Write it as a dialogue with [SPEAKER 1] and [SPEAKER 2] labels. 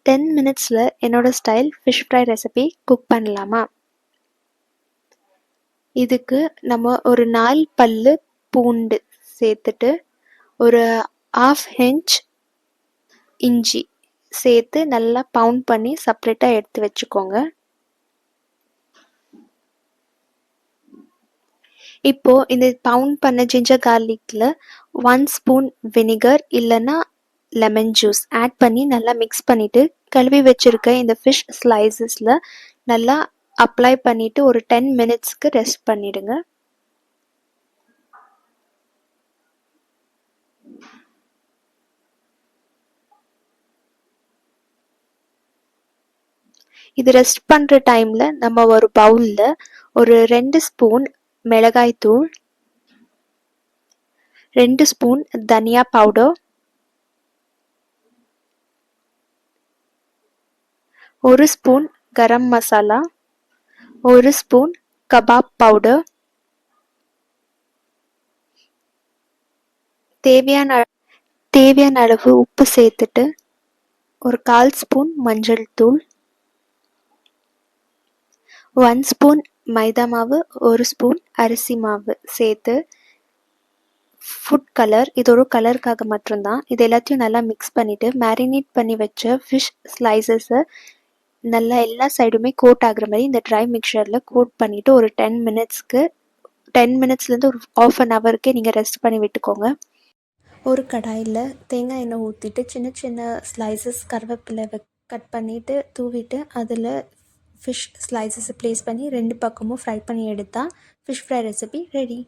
[SPEAKER 1] 10 மினிட்ஸில் என்னோடய style fish fry recipe cook பண்ணலாமா? இதுக்கு நம்ம ஒரு 4 பல்லு பூண்டு சேர்த்துட்டு ஒரு 1/2 இன்ச் இஞ்சி சேர்த்து நல்லா பவுண்ட் பண்ணி செப்பரேட்டாக எடுத்து வச்சுக்கோங்க. இப்போது இந்த பவுண்ட் பண்ண ஜிஞ்சர் கார்லிக்கில் 1 ஸ்பூன் வினிகர் இல்லைன்னா லெமன் ஜூஸ் ஆட் பண்ணி நல்லா மிக்ஸ் பண்ணிவிட்டு கழுவி வச்சுருக்க இந்த ஃபிஷ் ஸ்லைசஸில் நல்லா அப்ளை பண்ணிவிட்டு ஒரு 10 மினிட்ஸ்க்கு ரெஸ்ட் பண்ணிவிடுங்க. இது ரெஸ்ட் பண்ணுற டைமில் நம்ம ஒரு பவுலில் ஒரு 2 ஸ்பூன் மிளகாய்த்தூள், 2 ஸ்பூன் தனியா powder, 1 spoon garam masala, 1 spoon kebab powder, தேவையான அளவு உப்பு சேர்த்துட்டு ஒரு 1/4 ஸ்பூன் மஞ்சள் தூள், 1 ஸ்பூன் மைதா மாவு, 1 ஸ்பூன் அரிசி மாவு சேர்த்து ஃபுட் கலர், இது ஒரு கலருக்காக மட்டும்தான். இது எல்லாத்தையும் நல்லா மிக்ஸ் பண்ணிவிட்டு மேரினேட் பண்ணி வச்ச ஃபிஷ் ஸ்லைசஸை நல்லா எல்லா சைடுமே கோட் ஆகுற மாதிரி இந்த ட்ரை மிக்சரில் கோட் பண்ணிவிட்டு ஒரு 10 மினிட்ஸ்லேருந்து ஒரு 1/2 ஹவருக்கே நீங்கள் ரெஸ்ட் பண்ணி விட்டுக்கோங்க. ஒரு கடாயில் தேங்காய் எண்ணெய் ஊற்றிட்டு சின்ன சின்ன ஸ்லைசஸ் கருவேப்பிலை கட் பண்ணிவிட்டு தூவிட்டு அதில் ஃபிஷ் ஸ்லைசஸை ப்ளேஸ் பண்ணி 2 பக்கமும் ஃப்ரை பண்ணி எடுத்தால் ஃபிஷ் ஃப்ரை ரெசிபி ரெடி.